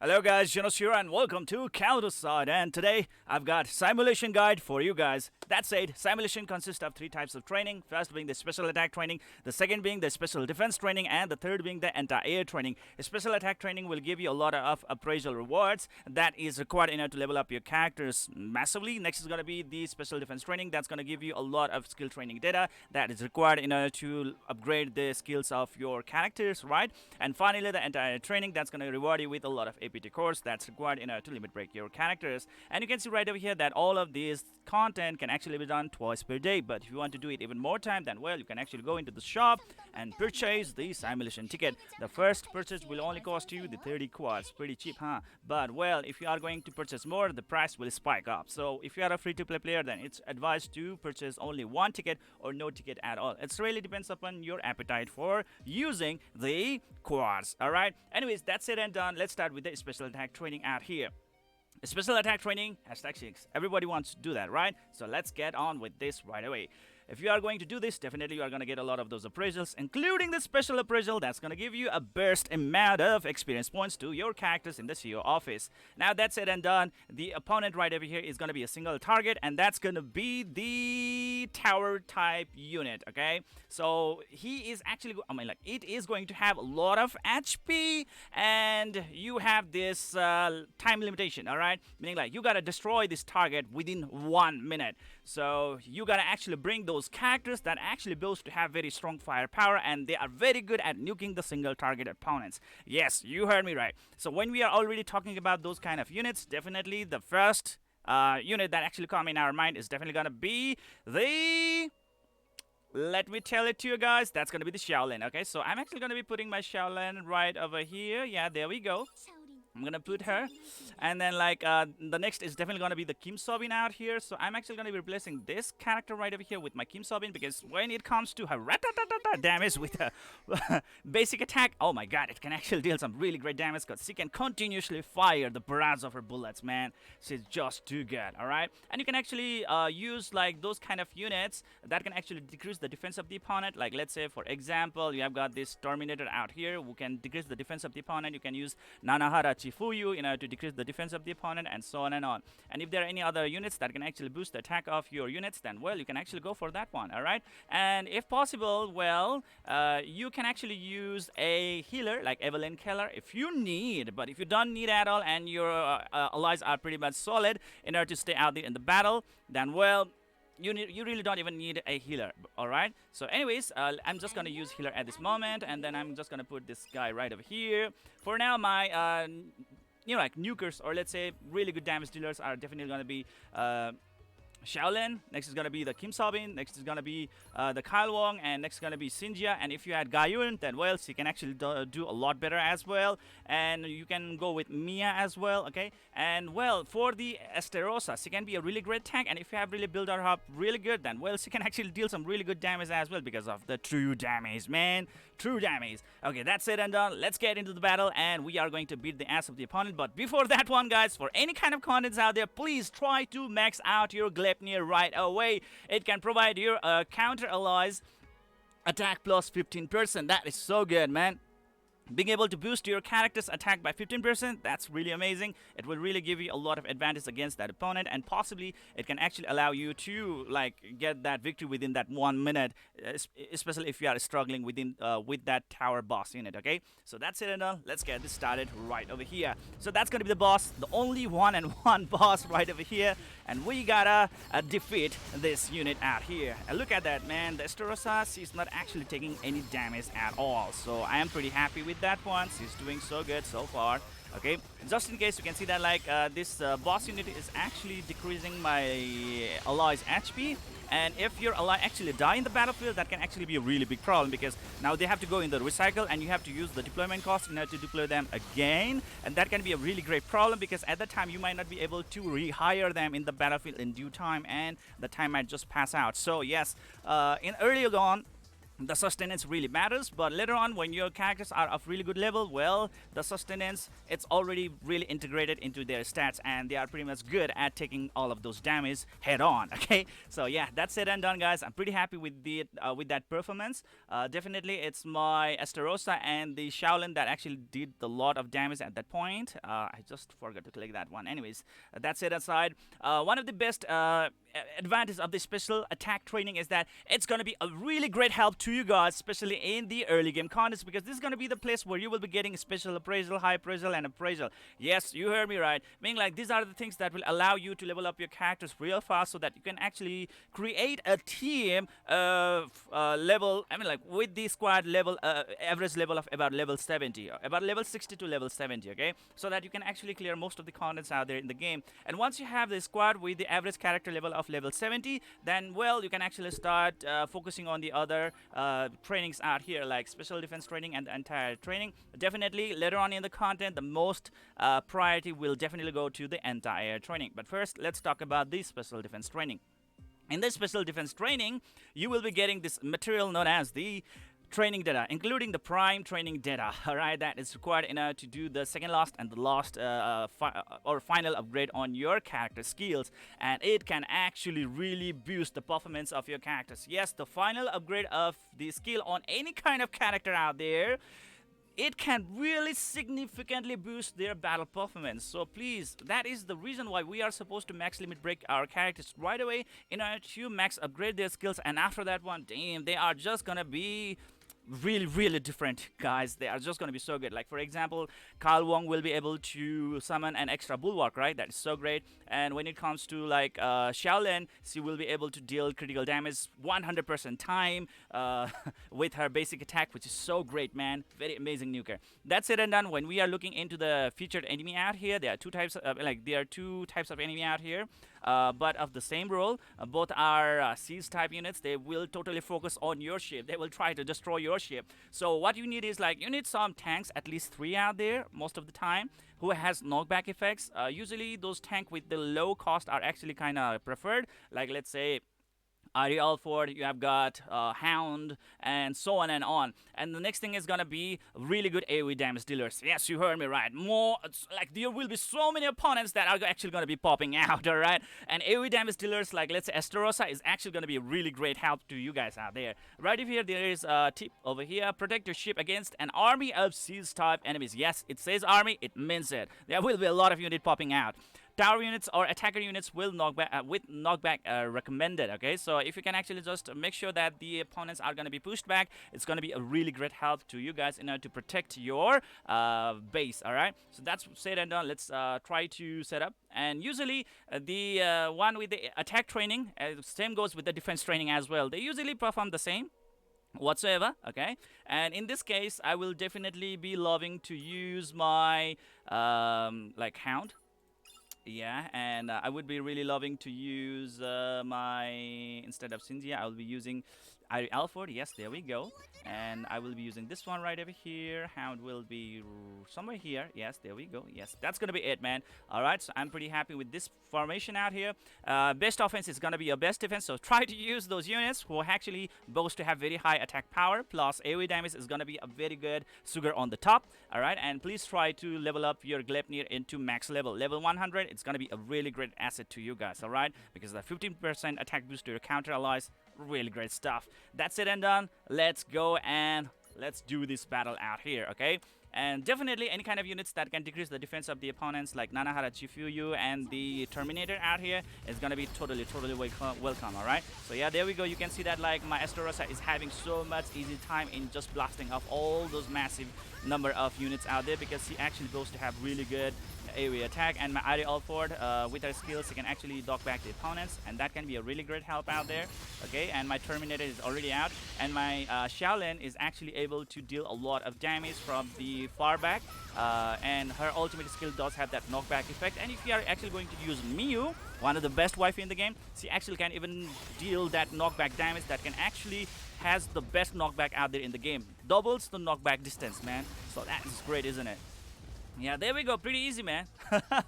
Hello guys, Zennosh here and welcome to CounterSide, and today I've got simulation guide for you guys. That said, simulation consists of three types of training. First being the special attack training, the second being the special defense training, and the third being the anti-air training. Special attack training will give you a lot of appraisal rewards that is required in order to level up your characters massively. Next is going to be the special defense training. That's going to give you a lot of skill training data that is required in order to upgrade the skills of your characters, right? And finally, the anti-air training, that's going to reward you with a lot of APT cores that's required in order to limit break your characters. And you can see right over here that all of this content can actually be done twice per day. But if you want to do it even more time, then well, you can actually go into the shop and purchase the simulation ticket. The first purchase will only cost you the 30 quads. Pretty cheap, huh? But well, if you are going to purchase more, the price will spike up. So if you are a free-to-play player, then it's advised to purchase only one ticket or no ticket at all. It really depends upon your appetite for using the quads. All right, anyways, that's it and done. Let's start with the special attack training out here. Special attack training, #6. Everybody wants to do that, right? So let's get on with this right away. If you are going to do this, definitely you are going to get a lot of those appraisals, including the special appraisal that's going to give you a burst amount of experience points to your characters in the CEO office. Now that's it and done. The opponent right over here is going to be a single target, and that's going to be the tower type unit, okay? So he is actually, it is going to have a lot of HP, and you have this time limitation, all right? Meaning like you got to destroy this target within 1 minute. So you got to actually bring those characters that actually boast to have very strong firepower, and they are very good at nuking the single target opponents. Yes, you heard me right. So when we are already talking about those kind of units, definitely the first unit that actually come in our mind is definitely gonna be the, let me tell it to you guys, that's gonna be the Shaolin. Okay, so I'm actually gonna be putting my Shaolin right over here. Yeah, there we go. I'm gonna put her, and then the next is definitely gonna be the Kim Sobin out here. So I'm actually gonna be replacing this character right over here with my Kim Sobin, because when it comes to her damage with a basic attack, oh my god, it can actually deal some really great damage because she can continuously fire the barrage of her bullets, man. She's just too good. All right, and you can actually use like those kind of units that can actually decrease the defense of the opponent. Like let's say for example, you have got this Terminator out here who can decrease the defense of the opponent. You can use Nanahara Chifuyu in order to decrease the defense of the opponent, and so on and on. And if there are any other units that can actually boost the attack of your units, then well, you can actually go for that one. All right, and if possible, well, you can actually use a healer like Evelyn Keller if you need. But if you don't need at all and your allies are pretty much solid in order to stay out there in the battle, then well, you really don't even need a healer. All right, so anyways, I'm just gonna use healer at this moment, and then I'm just gonna put this guy right over here. For now, my like nukers, or let's say really good damage dealers, are definitely gonna be Shaolin. Next is gonna be the Kim Sobin. Next is gonna be the Kyle Wong, and next is gonna be Sinjia. And if you add Gayun, then well, she can actually do a lot better as well. And you can go with Mia as well, okay? And well, for the Esterosa, she can be a really great tank. And if you have really built her up really good, then well, she can actually deal some really good damage as well because of the true damage, man. True damage. Okay, that's it and done. Let's get into the battle, and we are going to beat the ass of the opponent. But before that one, guys, for any kind of contents out there, please try to max out your Gleipnir right away. It can provide your counter allies attack plus 15%. That is so good, man. Being able to boost your character's attack by 15%, that's really amazing. It will really give you a lot of advantage against that opponent, and possibly it can actually allow you to like get that victory within that 1 minute, especially if you are struggling within with that tower boss unit. Okay, so that's it and all. Let's get this started right over here. So that's gonna be the boss, the only one and one boss right over here, and we gotta defeat this unit out here. And look at that, man. The Esterosa, she's not actually taking any damage at all, so I am pretty happy with that one. She's doing so good so far. Okay, just in case, you can see that like this boss unit is actually decreasing my allies HP, and if your ally actually die in the battlefield, that can actually be a really big problem, because now they have to go in the recycle and you have to use the deployment cost in order to deploy them again, and that can be a really great problem because at that time you might not be able to rehire them in the battlefield in due time, and the time might just pass out. So yes, in earlier on, the sustenance really matters, but later on when your characters are of really good level, well, the sustenance, it's already really integrated into their stats, and they are pretty much good at taking all of those damage head on. Okay, so yeah, that's it and done, guys. I'm pretty happy with that performance. Definitely it's my Esterosa and the Shaolin that actually did the lot of damage at that point. I just forgot to click that one. Anyways, that's it aside. One of the best advantage of the special attack training is that it's going to be a really great help to you guys, especially in the early game contests, because this is going to be the place where you will be getting special appraisal, high appraisal, and appraisal. Yes, you heard me right. Meaning, like, these are the things that will allow you to level up your characters real fast, so that you can actually create a team level, I mean, like, with the squad level, average level of about level 70, or about level 60 to level 70, okay, so that you can actually clear most of the contents out there in the game. And once you have the squad with the average character level of level 70, then, well, you can actually start focusing on the other trainings out here, like special defense training and the entire training. Definitely later on in the content, the most priority will definitely go to the entire training. But first, let's talk about the special defense training. In this special defense training, you will be getting this material known as the training data, including the prime training data, alright, that is required in order to do the second last and the last or final upgrade on your character skills, and it can actually really boost the performance of your characters. Yes, the final upgrade of the skill on any kind of character out there, it can really significantly boost their battle performance. So please, that is the reason why we are supposed to max limit break our characters right away in order to max upgrade their skills, and after that one, damn, they are just gonna be really different, guys. They are just going to be so good. Like, for example, Carl Wong will be able to summon an extra bulwark, right? That is so great. And when it comes to, like, Shaolin, she will be able to deal critical damage 100% time with her basic attack, which is so great, man. Very amazing nuker. That's it and done. When we are looking into the featured enemy out here, there are two types of enemy out here, but of the same role. Both are siege type units. They will totally focus on your ship. They will try to destroy your ship. So what you need is, like, you need some tanks, at least 3 out there most of the time, who has knockback effects. Usually those tanks with the low cost are actually kind of preferred. Like, let's say Ari Alford, you have got Hound, and so on and on. And the next thing is gonna be really good AoE damage dealers. Yes, you heard me right. More, like, there will be so many opponents that are actually gonna be popping out, alright? And AoE damage dealers, like, let's say Esterosa, is actually gonna be a really great help to you guys out there. Right here, there is a tip over here. Protect your ship against an army of siege type enemies. Yes, it says army, it means it. There will be a lot of units popping out. Tower units or attacker units will knockback recommended. Okay, so if you can actually just make sure that the opponents are going to be pushed back, it's going to be a really great help to you guys in order to protect your base. All right, so that's said and done. Let's try to set up. And usually the one with the attack training, same goes with the defense training as well. They usually perform the same whatsoever. Okay, and in this case, I will definitely be loving to use my like Hound. Yeah, and I would be really loving to use my, instead of Cynthia, I will be using Ari Alford. Yes, there we go. And I will be using this one right over here. Hound will be somewhere here. Yes, there we go. Yes, that's going to be it, man. All right, so I'm pretty happy with this formation out here. Best offense is going to be your best defense, so try to use those units who actually boast to have very high attack power, plus AoE damage is going to be a very good sugar on the top. All right, and please try to level up your Gleipnir into max level. Level 100, it's going to be a really great asset to you guys, all right? Because the 15% attack boost to your counter allies, really great stuff. That's it and done. Let's go and let's do this battle out here, okay? And definitely any kind of units that can decrease the defense of the opponents, like Nanahara Chifuyu and the Terminator out here, is gonna be totally welcome, alright? So yeah, there we go. You can see that, like, my Esterosa is having so much easy time in just blasting off all those massive number of units out there, because she actually goes to have really good AoE attack. And my Ari Alford, with her skills, he can actually knock back the opponents, and that can be a really great help out there. Okay, and my Terminator is already out, and my Shaolin is actually able to deal a lot of damage from the far back, and her ultimate skill does have that knockback effect. And if you are actually going to use Miyu, one of the best waifu in the game, she actually can even deal that knockback damage that can actually has the best knockback out there in the game. Doubles the knockback distance, man. So that is great, isn't it? Yeah, there we go. Pretty easy, man.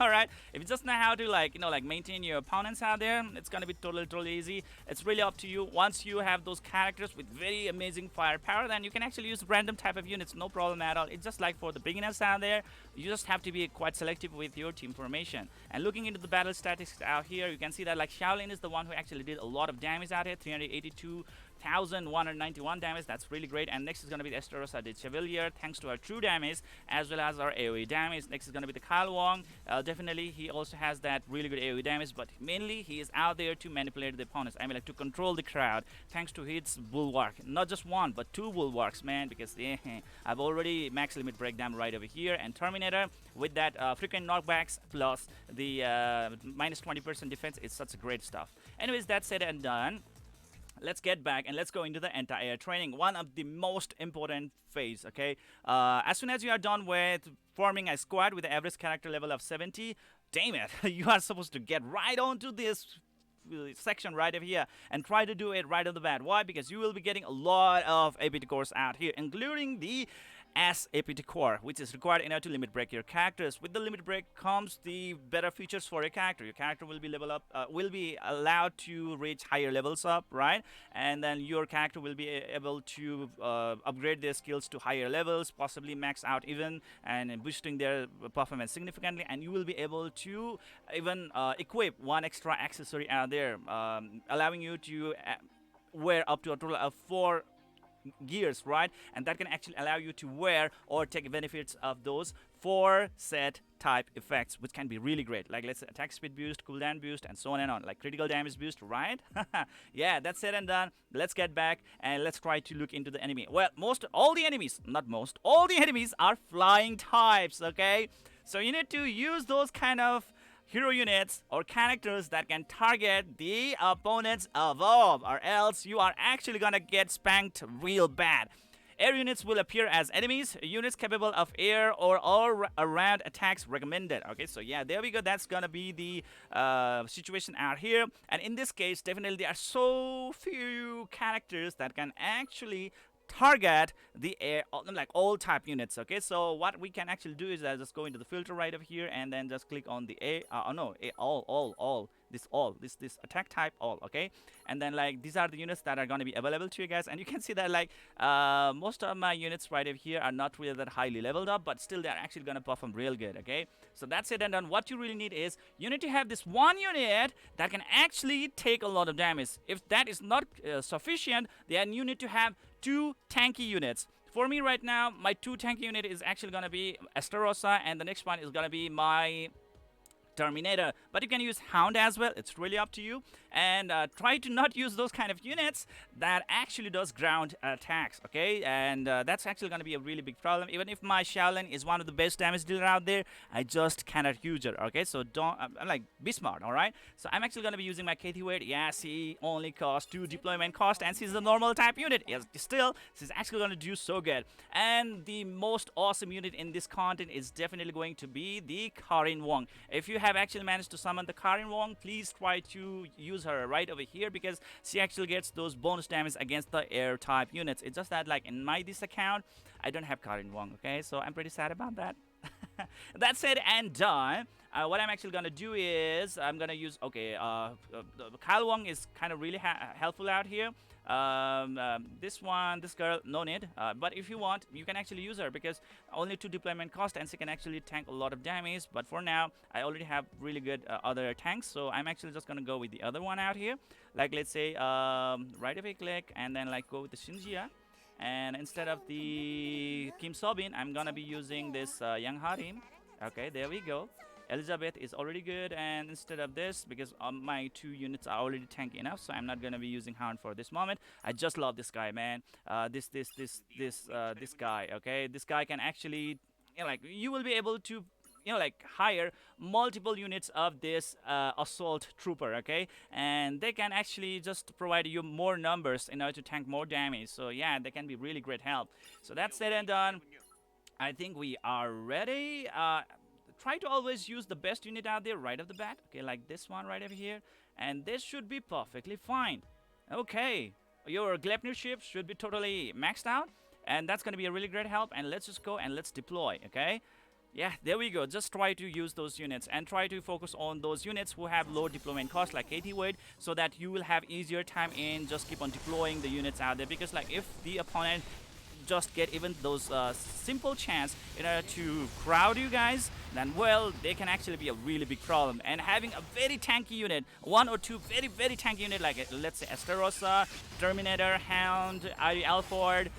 All right. If you just know how to like maintain your opponents out there, it's gonna be totally easy. It's really up to you. Once you have those characters with very amazing firepower, then you can actually use random type of units, no problem at all. It's just like for the beginners out there, you just have to be quite selective with your team formation. And looking into the battle statistics out here, you can see that like Shaolin is the one who actually did a lot of damage out here, 382,191 damage. That's really great. And next is going to be the Esterosa de Chevalier, thanks to our true damage as well as our AoE damage. Next is going to be the Kyle Wong. Definitely he also has that really good AoE damage, but mainly he is out there to manipulate the opponents. I mean, like to control the crowd thanks to his bulwark. Not just one but two bulwarks, man, because I've already max limit breakdown right over here. And Terminator with that frequent knockbacks plus the minus 20% defense is such great stuff. Anyways, that's said and done. Let's get back and let's go into the anti-air training, one of the most important phase. Okay, as soon as you are done with forming a squad with the average character level of 70, damn it, you are supposed to get right onto this section right over here and try to do it right off the bat. Why? Because you will be getting a lot of APT cores out here, including the as APT core, which is required in order to limit break your characters. With the limit break comes the better features for your character. Your character will be will be allowed to reach higher levels up, right? And then your character will be able to upgrade their skills to higher levels, possibly max out even, and boosting their performance significantly. And you will be able to even equip one extra accessory out there, allowing you to wear up to a total of 4 gears, right? And that can actually allow you to wear or take benefits of those 4 set type effects, which can be really great, like let's say attack speed boost, cooldown boost, and so on and on, like critical damage boost, right? Yeah, that's said and done. Let's get back and let's try to look into the enemy. Well, all the enemies are flying types, okay? So you need to use those kind of hero units or characters that can target the opponent's evolve, or else you are actually gonna get spanked real bad. Air units will appear as enemies. Units capable of air or all-around attacks recommended. Okay, so yeah, there we go. That's gonna be the situation out here. And in this case, definitely there are so few characters that can actually target the air, like all type units. Okay, so what we can actually do is just go into the filter right over here and then just click on the all this attack type all. Okay, and then like these are the units that are going to be available to you guys, and you can see that like most of my units right over here are not really that highly leveled up, but still they're actually going to perform real good. Okay, so that's it. And then what you really need is you need to have this one unit that can actually take a lot of damage. If that is not sufficient, then you need to have 2 tanky units. For me right now, my 2 tanky unit is actually gonna be Esterosa, and the next one is gonna be my Terminator. But you can use Hound as well. It's really up to you. And try to not use those kind of units that actually does ground attacks. Okay, and that's actually going to be a really big problem. Even if my Shaolin is one of the best damage dealer out there, I just cannot use her. Okay, so don't like be smart. All right, so I'm actually going to be using my Katie Wade. Yes, he only costs 2 deployment cost, and she's a normal type unit. Yes, still she's actually going to do so good. And the most awesome unit in this content is definitely going to be the Karin Wong. If you have actually managed to summon the Karin Wong, please try to use her right over here, because she actually gets those bonus damage against the air type units. It's just that like in my this account I don't have Karin Wong. Okay, so I'm pretty sad about that. That's it and done. What I'm actually gonna do is I'm gonna use Kyle Wong is kind of really helpful out here. This girl, no need. But if you want, you can actually use her, because only 2 deployment cost and she can actually tank a lot of damage. But for now, I already have really good other tanks, so I'm actually just gonna go with the other one out here. Like let's say right away click and then like go with the Shinjia. And instead of the Kim Sobin, I'm gonna be using this Young Harim. Okay, there we go. Elizabeth is already good, and instead of this, because my 2 units are already tanky enough, so I'm not gonna be using Hound for this moment. I just love this guy, man. This guy. Okay, this guy can actually, like you will be able to like hire multiple units of this assault trooper. Okay, and they can actually just provide you more numbers in order to tank more damage. So yeah, they can be really great help. So that's said and done. I think we are ready. Try to always use the best unit out there right off the bat. Okay, like this one right over here, and this should be perfectly fine. Okay, your Gleipnir ship should be totally maxed out, and that's going to be a really great help. And let's just go and let's deploy. Okay, yeah, there we go. Just try to use those units and try to focus on those units who have low deployment cost like 80 weight, so that you will have easier time in just keep on deploying the units out there. Because like if the opponent just get even those simple chance in order to crowd you guys, then well, they can actually be a really big problem. And having a very tanky unit, one or two very tanky unit like let's say Esterosa, Terminator, Hound, Ari Alford,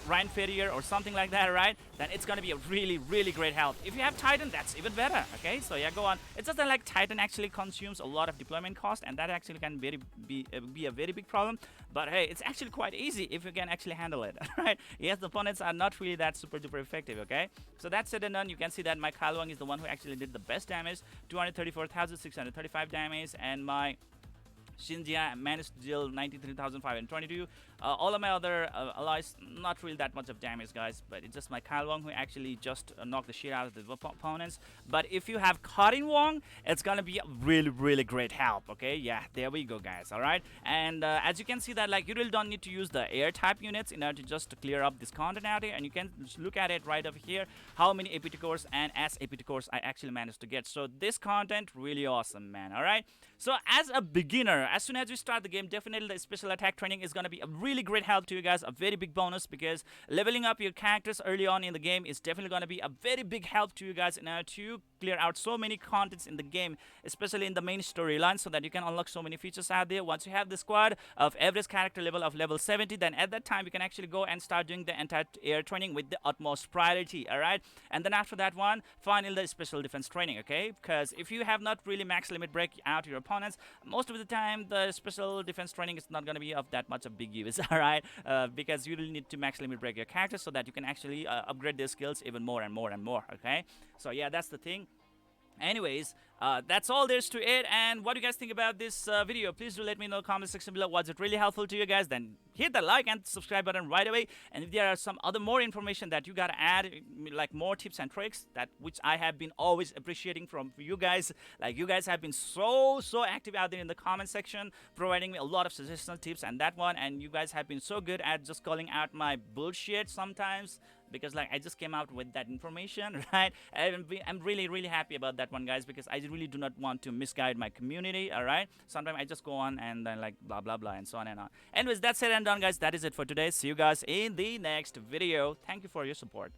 Ryan Ferrier or something like that, right? Then it's gonna be a really great help. If you have Titan, that's even better. Okay, so yeah, go on. It's just that like Titan actually consumes a lot of deployment cost, and that actually can be a very big problem. But hey, it's actually quite easy if you can actually handle it. Right? Yes, the opponents are not really that super duper effective. Okay, so that's said and done. You can see that my Kalwang is the one who actually did the best damage, 234,635 damage, and my Shinjia managed to deal 93,522. All of my other allies, not really that much of damage, guys, but it's just my Kyle Wong who actually just knocked the shit out of the opponents. But if you have Karin Wong, it's gonna be a really great help. Okay, yeah, there we go, guys. All right, and as you can see that like you really don't need to use the air type units in order to just clear up this content out here, and you can look at it right over here how many APT cores and S APT cores I actually managed to get. So this content really awesome, man. All right, so as a beginner, as soon as you start the game, definitely the special attack training is going to be a really great help to you guys, a very big bonus, because leveling up your characters early on in the game is definitely going to be a very big help to you guys in order to clear out so many contents in the game, especially in the main storyline, so that you can unlock so many features out there. Once you have the squad of average character level of level 70, then at that time you can actually go and start doing the entire air training with the utmost priority. All right, and then after that one, finally the special defense training. Okay, because if you have not really max limit break out your opponents, most of the time the special defense training is not going to be of that much of big use. All right, because you really need to max limit break your characters so that you can actually upgrade their skills even more and more. Okay, so yeah, that's the thing. Anyways, that's all there's to it. And what do you guys think about this video? Please do let me know in the comment section below. Was it really helpful to you guys? Then hit the like and subscribe button right away. And if there are some other more information that you gotta add, like more tips and tricks, that which I have been always appreciating from you guys, like you guys have been so active out there in the comment section, providing me a lot of suggestions, tips, and that one. And you guys have been so good at just calling out my bullshit sometimes, because like I just came out with that information, right? I'm really happy about that one, guys, because I really do not want to misguide my community. All right, sometimes I just go on and then like blah and so on and on. Anyways, that's it and done, guys. That is it for today. See you guys in the next video. Thank you for your support.